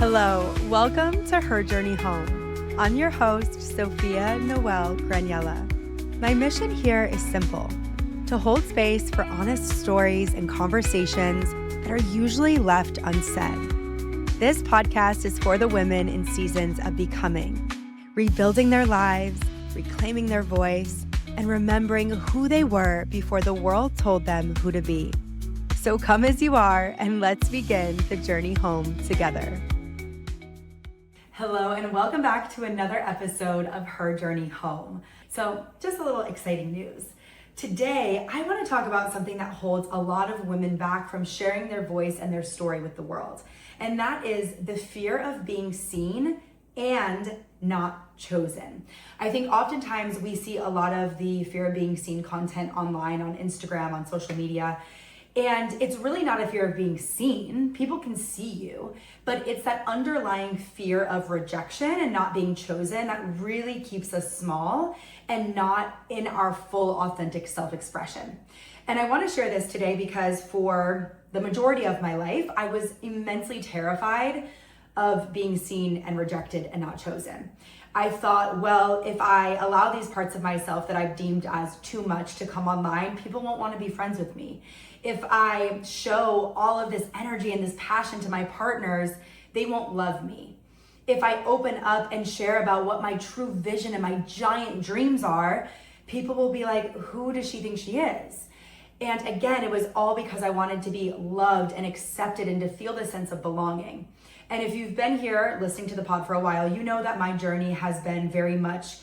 Hello, welcome to Her Journey Home. I'm your host, Sophia Noel Graniella. My mission here is simple: to hold space for honest stories and conversations that are usually left unsaid. This podcast is for the women in seasons of becoming, rebuilding their lives, reclaiming their voice, and remembering who they were before the world told them who to be. So come as you are, and let's begin the journey home together. Hello, and welcome back to another episode of Her Journey Home. So just a little exciting news. Today, I want to talk about something that holds a lot of women back from sharing their voice and their story with the world. And that is the fear of being seen and not chosen. I think oftentimes we see a lot of the fear of being seen content online, on Instagram, on social media. And it's really not a fear of being seen. People can see you, but it's that underlying fear of rejection and not being chosen that really keeps us small and not in our full authentic self-expression. And I want to share this today because for the majority of my life, I was immensely terrified of being seen and rejected and not chosen. I thought, well, if I allow these parts of myself that I've deemed as too much to come online, people won't want to be friends with me. If I show all of this energy and this passion to my partners, they won't love me. If I open up and share about what my true vision and my giant dreams are, people will be like, who does she think she is? And again, it was all because I wanted to be loved and accepted and to feel the sense of belonging. And if you've been here listening to the pod for a while, you know that my journey has been very much,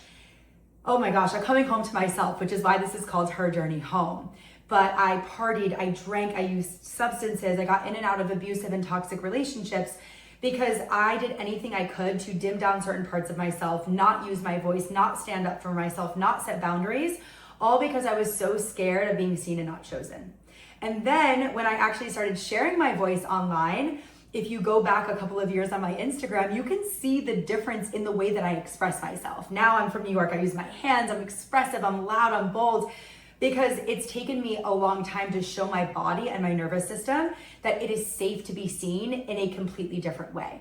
oh my gosh, I'm coming home to myself, which is why this is called Her Journey Home. But I partied, I drank, I used substances, I got in and out of abusive and toxic relationships because I did anything I could to dim down certain parts of myself, not use my voice, not stand up for myself, not set boundaries, all because I was so scared of being seen and not chosen. And then when I actually started sharing my voice online, if you go back a couple of years on my Instagram, you can see the difference in the way that I express myself. Now I'm from New York, I use my hands, I'm expressive, I'm loud, I'm bold, because it's taken me a long time to show my body and my nervous system that it is safe to be seen in a completely different way.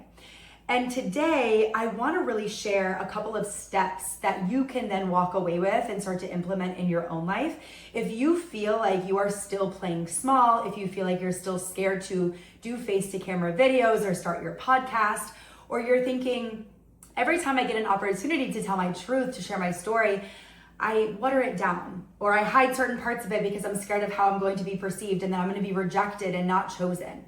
And today, I want to really share a couple of steps that you can then walk away with and start to implement in your own life. If you feel like you are still playing small, if you feel like you're still scared to do face-to-camera videos or start your podcast, or you're thinking, every time I get an opportunity to tell my truth, to share my story, I water it down, or I hide certain parts of it because I'm scared of how I'm going to be perceived and that I'm going to be rejected and not chosen.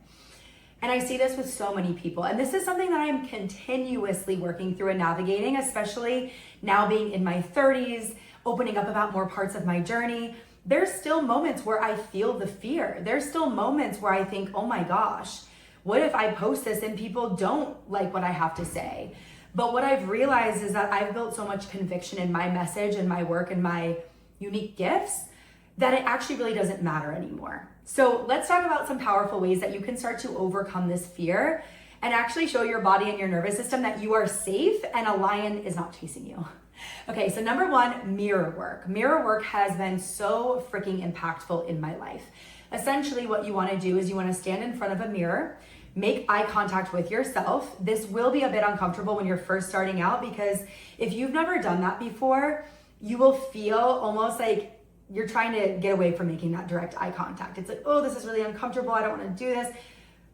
And I see this with so many people. And this is something that I'm continuously working through and navigating, especially now being in my 30s, opening up about more parts of my journey. There's still moments where I feel the fear. There's still moments where I think, oh my gosh, what if I post this and people don't like what I have to say? But what I've realized is that I've built so much conviction in my message and my work and my unique gifts that it actually really doesn't matter anymore. So let's talk about some powerful ways that you can start to overcome this fear and actually show your body and your nervous system that you are safe and a lion is not chasing you. Okay, so number one, mirror work. Mirror work has been so freaking impactful in my life. Essentially, what you want to do is you want to stand in front of a mirror, make eye contact with yourself. This will be a bit uncomfortable when you're first starting out because if you've never done that before, you will feel almost like you're trying to get away from making that direct eye contact. It's like, oh, this is really uncomfortable. I don't want to do this,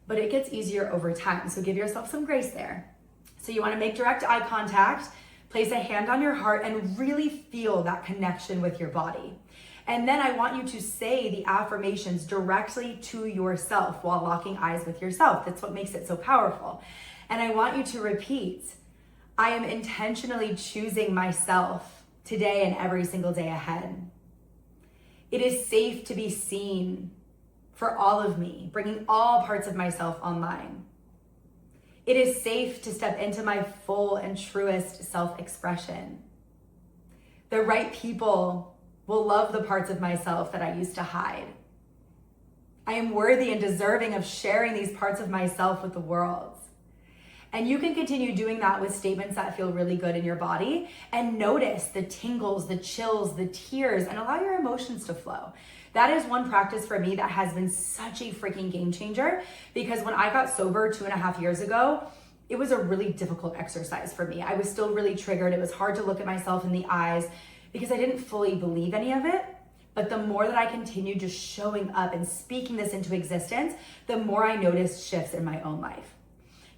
but it gets easier over time. So give yourself some grace there. So you want to make direct eye contact, place a hand on your heart and really feel that connection with your body. And then I want you to say the affirmations directly to yourself while locking eyes with yourself. That's what makes it so powerful. And I want you to repeat, I am intentionally choosing myself today and every single day ahead. It is safe to be seen for all of me, bringing all parts of myself online. It is safe to step into my full and truest self-expression. The right people will love the parts of myself that I used to hide. I am worthy and deserving of sharing these parts of myself with the world. And you can continue doing that with statements that feel really good in your body and notice the tingles, the chills, the tears, and allow your emotions to flow. That is one practice for me that has been such a freaking game changer because when I got sober 2.5 years ago, it was a really difficult exercise for me. I was still really triggered. It was hard to look at myself in the eyes because I didn't fully believe any of it. But the more that I continued just showing up and speaking this into existence, the more I noticed shifts in my own life.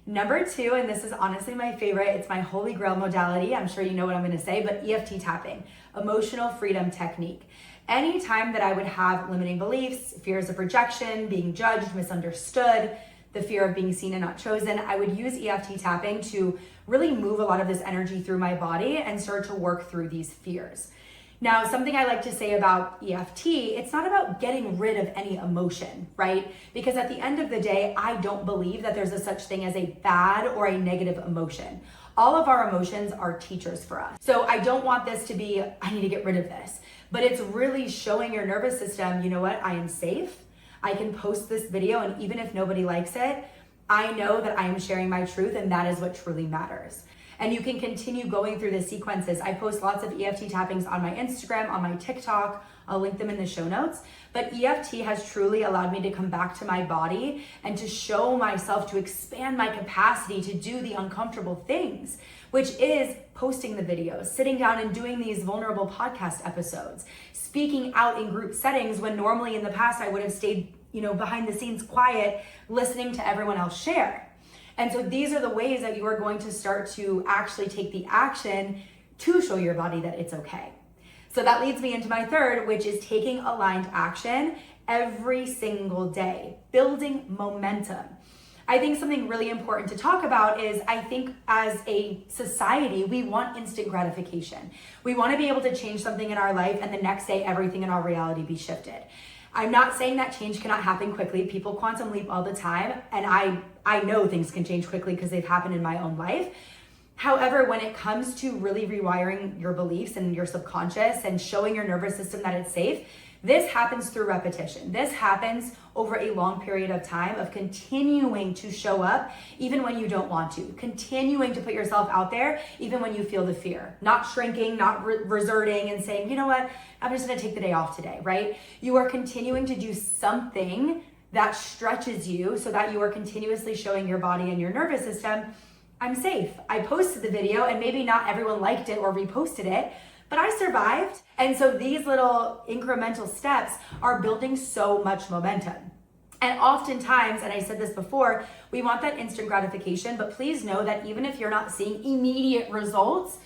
Number 2, and this is honestly my favorite, it's my holy grail modality. I'm sure you know what I'm gonna say, but EFT tapping, emotional freedom technique. Anytime that I would have limiting beliefs, fears of rejection, being judged, misunderstood, the fear of being seen and not chosen, I would use EFT tapping to really move a lot of this energy through my body and start to work through these fears. Now, something I like to say about EFT, it's not about getting rid of any emotion, right? Because at the end of the day, I don't believe that there's a such thing as a bad or a negative emotion. All of our emotions are teachers for us. So I don't want this to be, I need to get rid of this, but it's really showing your nervous system, you know what, I am safe. I can post this video, and even if nobody likes it, I know that I am sharing my truth, and that is what truly matters. And you can continue going through the sequences. I post lots of EFT tappings on my Instagram, on my TikTok. I'll link them in the show notes. But EFT has truly allowed me to come back to my body and to show myself, to expand my capacity to do the uncomfortable things, which is posting the videos, sitting down and doing these vulnerable podcast episodes, speaking out in group settings when normally in the past I would have stayed, behind the scenes quiet, listening to everyone else share. And so these are the ways that you are going to start to actually take the action to show your body that it's okay. So that leads me into my third, which is taking aligned action every single day, building momentum. I think something really important to talk about is, I think as a society, we want instant gratification. We want to be able to change something in our life and the next day everything in our reality be shifted. I'm not saying that change cannot happen quickly. People quantum leap all the time, and I know things can change quickly because they've happened in my own life. However, when it comes to really rewiring your beliefs and your subconscious and showing your nervous system that it's safe, this happens through repetition. This happens over a long period of time of continuing to show up even when you don't want to, continuing to put yourself out there even when you feel the fear, not shrinking, not reserting and saying, you know what, I'm just gonna take the day off today, right? You are continuing to do something that stretches you so that you are continuously showing your body and your nervous system, I'm safe. I posted the video and maybe not everyone liked it or reposted it, but I survived. And so these little incremental steps are building so much momentum. And oftentimes, and I said this before, we want that instant gratification, but please know that even if you're not seeing immediate results,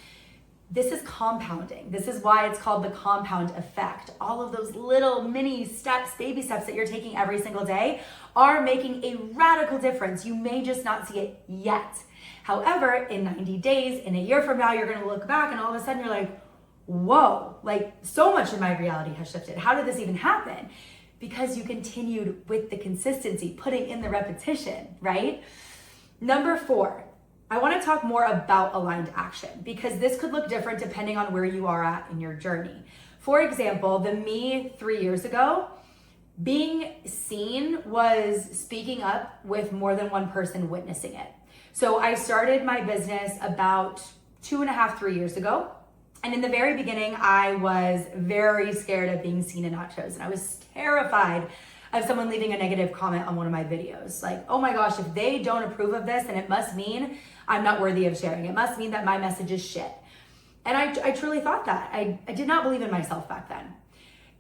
this is compounding. This is why it's called the compound effect. All of those little mini steps, baby steps that you're taking every single day are making a radical difference. You may just not see it yet. However, in 90 days, in a year from now, you're gonna look back and all of a sudden you're like, whoa, like so much of my reality has shifted. How did this even happen? Because you continued with the consistency, putting in the repetition, right? Number 4, I want to talk more about aligned action because this could look different depending on where you are at in your journey. For example, the me 3 years ago, being seen was speaking up with more than one person witnessing it. So I started my business about 2.5, 3 years ago. And in the very beginning, I was very scared of being seen and not chosen. I was terrified of someone leaving a negative comment on one of my videos. Like, oh my gosh, if they don't approve of this, then it must mean I'm not worthy of sharing. It must mean that my message is shit. And I truly thought that. I did not believe in myself back then.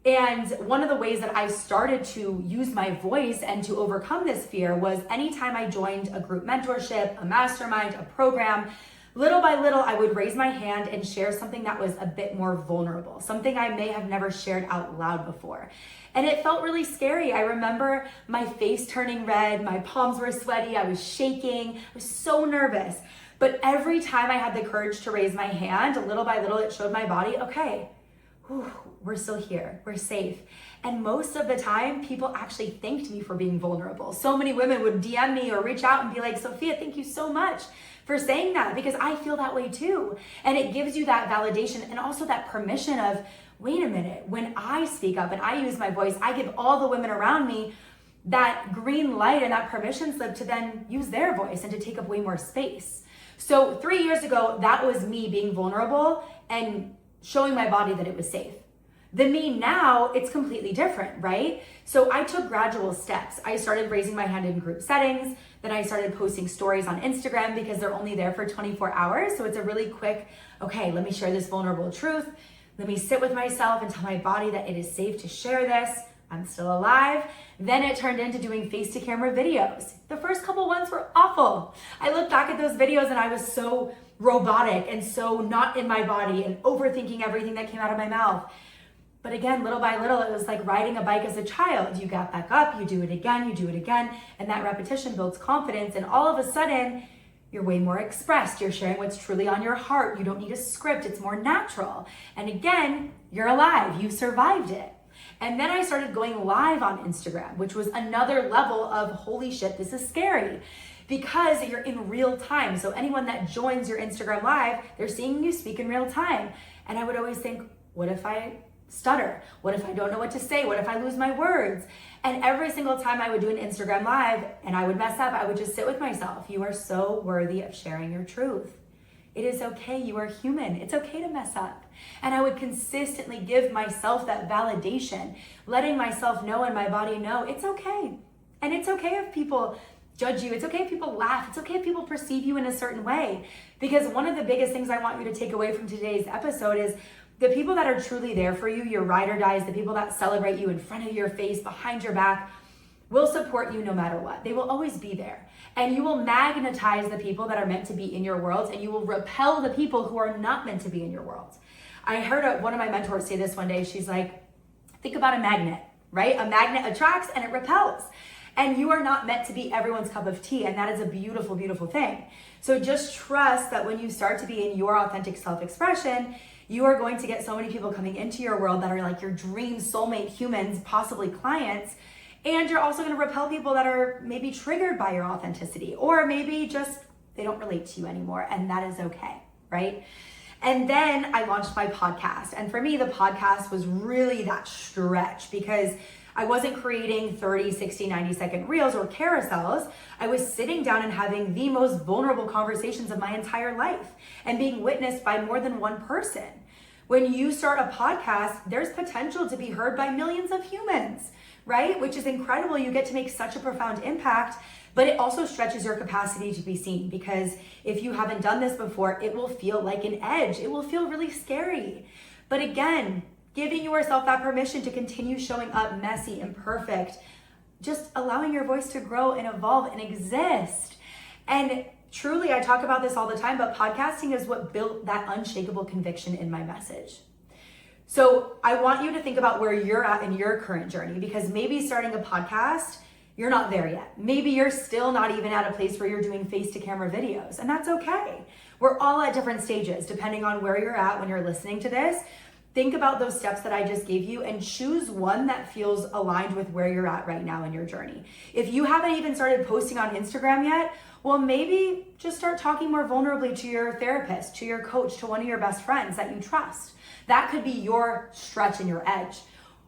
And one of the ways that I started to use my voice and to overcome this fear was anytime I joined a group mentorship, a mastermind, a program, little by little, I would raise my hand and share something that was a bit more vulnerable, something I may have never shared out loud before. And it felt really scary. I remember my face turning red, my palms were sweaty, I was shaking, I was so nervous. But every time I had the courage to raise my hand, little by little, it showed my body, okay, whew, we're still here, we're safe. And most of the time, people actually thanked me for being vulnerable. So many women would DM me or reach out and be like, Sophia, thank you so much for saying that, because I feel that way too. And it gives you that validation and also that permission of, wait a minute, when I speak up and I use my voice, I give all the women around me that green light and that permission slip to then use their voice and to take up way more space. So 3 years ago, that was me being vulnerable and showing my body that it was safe. The me now, it's completely different, right? So I took gradual steps. I started raising my hand in group settings. Then I started posting stories on Instagram because they're only there for 24 hours. So it's a really quick, okay, let me share this vulnerable truth. Let me sit with myself and tell my body that it is safe to share this. I'm still alive. Then it turned into doing face-to-camera videos. The first couple ones were awful. I look back at those videos and I was so robotic and so not in my body and overthinking everything that came out of my mouth. But again, little by little, it was like riding a bike as a child. You get back up, you do it again, and that repetition builds confidence. And all of a sudden, you're way more expressed. You're sharing what's truly on your heart. You don't need a script. It's more natural. And again, you're alive. You survived it. And then I started going live on Instagram, which was another level of holy shit, this is scary, because you're in real time. So anyone that joins your Instagram live, they're seeing you speak in real time. And I would always think, what if I stutter? What if I don't know what to say? What if I lose my words? And every single time I would do an Instagram live and I would mess up, I would just sit with myself. You are so worthy of sharing your truth. It is okay. You are human. It's okay to mess up. And I would consistently give myself that validation, letting myself know and my body know it's okay. And it's okay if people judge you. It's okay if people laugh. It's okay if people perceive you in a certain way. Because one of the biggest things I want you to take away from today's episode is the people that are truly there for you, your ride or dies, the people that celebrate you in front of your face, behind your back, will support you no matter what. They will always be there. And you will magnetize the people that are meant to be in your world, and you will repel the people who are not meant to be in your world. I heard one of my mentors say this one day. She's like, think about a magnet, right? A magnet attracts and it repels. And you are not meant to be everyone's cup of tea. And that is a beautiful, beautiful thing. So just trust that when you start to be in your authentic self-expression, you are going to get so many people coming into your world that are like your dream soulmate humans, possibly clients. And you're also going to repel people that are maybe triggered by your authenticity, or maybe just they don't relate to you anymore. And that is okay, right? And then I launched my podcast. And for me, the podcast was really that stretch because I wasn't creating 30, 60, 90-second reels or carousels. I was sitting down and having the most vulnerable conversations of my entire life and being witnessed by more than one person. When you start a podcast, there's potential to be heard by millions of humans, right? Which is incredible. You get to make such a profound impact, but it also stretches your capacity to be seen, because if you haven't done this before, it will feel like an edge. It will feel really scary. But again, giving yourself that permission to continue showing up messy, imperfect, just allowing your voice to grow and evolve and exist. And truly, I talk about this all the time, but podcasting is what built that unshakable conviction in my message. So I want you to think about where you're at in your current journey, because maybe starting a podcast, you're not there yet. Maybe you're still not even at a place where you're doing face-to-camera videos, and that's okay. We're all at different stages, depending on where you're at when you're listening to this. Think about those steps that I just gave you and choose one that feels aligned with where you're at right now in your journey. If you haven't even started posting on Instagram yet, well, maybe just start talking more vulnerably to your therapist, to your coach, to one of your best friends that you trust. That could be your stretch and your edge.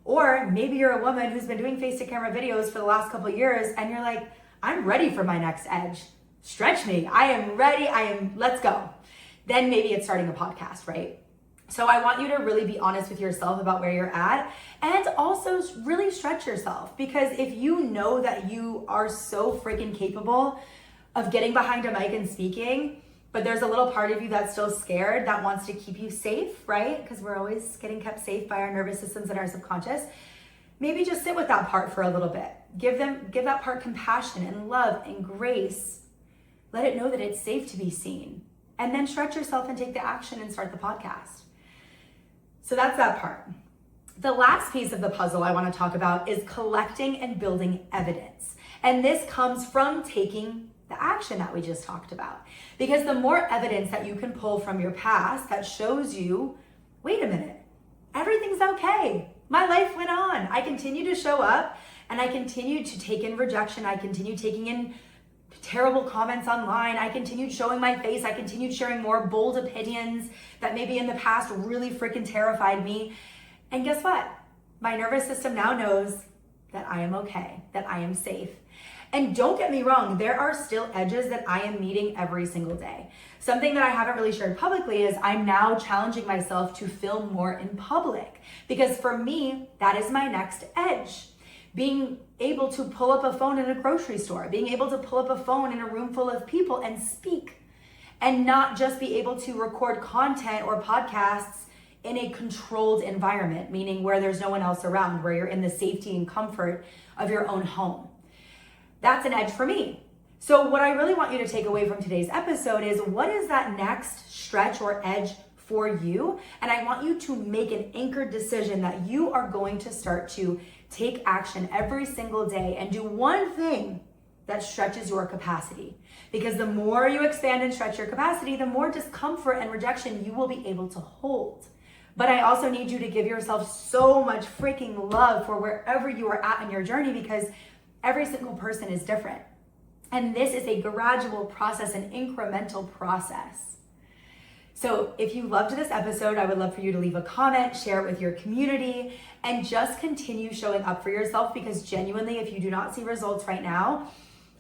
Or maybe you're a woman who's been doing face-to-camera videos for the last couple of years and you're like, I'm ready for my next edge. Stretch me. I am ready. Let's go. Then maybe it's starting a podcast, right? So I want you to really be honest with yourself about where you're at, and also really stretch yourself, because if you know that you are so freaking capable of getting behind a mic and speaking, but there's a little part of you that's still scared, that wants to keep you safe, right? Because we're always getting kept safe by our nervous systems and our subconscious. Maybe just sit with that part for a little bit. Give that part compassion and love and grace. Let it know that it's safe to be seen. And then stretch yourself and take the action and start the podcast. So that's that part. The last piece of the puzzle I want to talk about is collecting and building evidence. And this comes from taking the action that we just talked about. Because the more evidence that you can pull from your past that shows you, wait a minute, everything's okay. My life went on. I continue to show up and I continue to take in rejection. I continue taking in terrible comments online. I continued showing my face. I continued sharing more bold opinions that maybe in the past really freaking terrified me. And guess what? My nervous system now knows that I am okay, that I am safe. And don't get me wrong, there are still edges that I am meeting every single day. Something that I haven't really shared publicly is I'm now challenging myself to film more in public, because for me, that is my next edge. Being able to pull up a phone in a grocery store, being able to pull up a phone in a room full of people and speak, and not just be able to record content or podcasts in a controlled environment, meaning where there's no one else around, where you're in the safety and comfort of your own home. That's an edge for me. So what I really want you to take away from today's episode is, what is that next stretch or edge for you? And I want you to make an anchored decision that you are going to start to take action every single day and do one thing that stretches your capacity. Because the more you expand and stretch your capacity, the more discomfort and rejection you will be able to hold. But I also need you to give yourself so much freaking love for wherever you are at in your journey, because every single person is different. And this is a gradual process, an incremental process. So if you loved this episode, I would love for you to leave a comment, share it with your community, and just continue showing up for yourself, because genuinely, if you do not see results right now,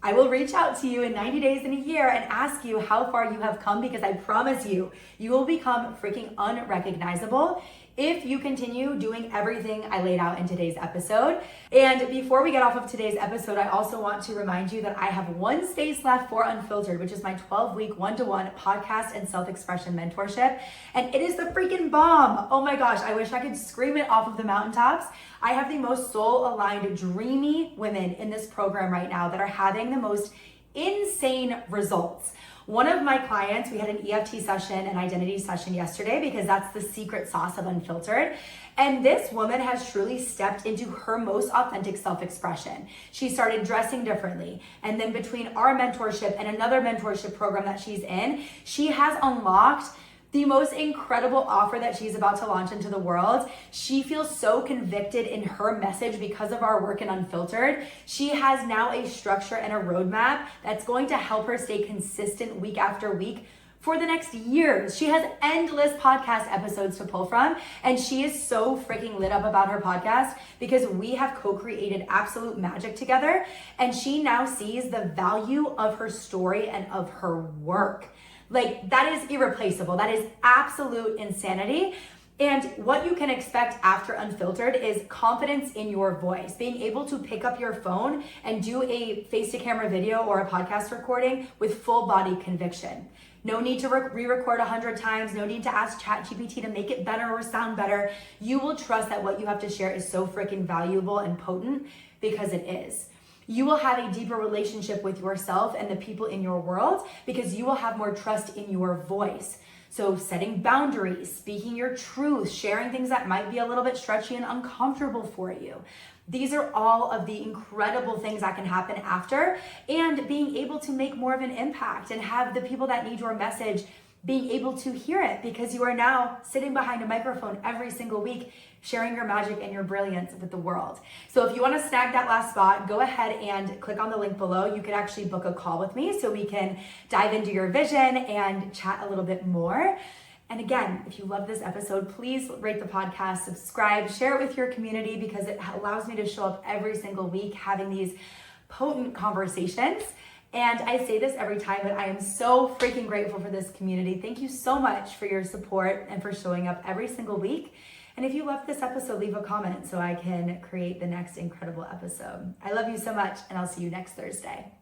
I will reach out to you in 90 days in a year and ask you how far you have come, because I promise you, you will become freaking unrecognizable if you continue doing everything I laid out in today's episode. And before we get off of today's episode, I also want to remind you that I have one space left for Unfiltered, which is my 12-week one-to-one podcast and self-expression mentorship. And it is the freaking bomb. Oh my gosh, I wish I could scream it off of the mountaintops. I have the most soul-aligned, dreamy women in this program right now that are having the most insane results. One of my clients, we had an EFT session, an identity session yesterday, because that's the secret sauce of Unfiltered. And this woman has truly stepped into her most authentic self-expression. She started dressing differently. And then between our mentorship and another mentorship program that she's in, she has unlocked the most incredible offer that she's about to launch into the world. She feels so convicted in her message because of our work in Unfiltered. She has now a structure and a roadmap that's going to help her stay consistent week after week for the next years. She has endless podcast episodes to pull from, and she is so freaking lit up about her podcast because we have co-created absolute magic together, and she now sees the value of her story and of her work. Like, that is irreplaceable. That is absolute insanity. And what you can expect after Unfiltered is confidence in your voice, being able to pick up your phone and do a face-to-camera video or a podcast recording with full body conviction. No need to re-record 100 times. No need to ask ChatGPT to make it better or sound better. You will trust that what you have to share is so freaking valuable and potent, because it is. You will have a deeper relationship with yourself and the people in your world, because you will have more trust in your voice. So setting boundaries, speaking your truth, sharing things that might be a little bit stretchy and uncomfortable for you. These are all of the incredible things that can happen after, and being able to make more of an impact and have the people that need your message being able to hear it, because you are now sitting behind a microphone every single week, sharing your magic and your brilliance with the world. So if you want to snag that last spot, go ahead and click on the link below. You could actually book a call with me so we can dive into your vision and chat a little bit more. And again, if you love this episode, please rate the podcast, subscribe, share it with your community, because it allows me to show up every single week having these potent conversations. And I say this every time, but I am so freaking grateful for this community. Thank you so much for your support and for showing up every single week. And if you loved this episode, leave a comment so I can create the next incredible episode. I love you so much, and I'll see you next Thursday.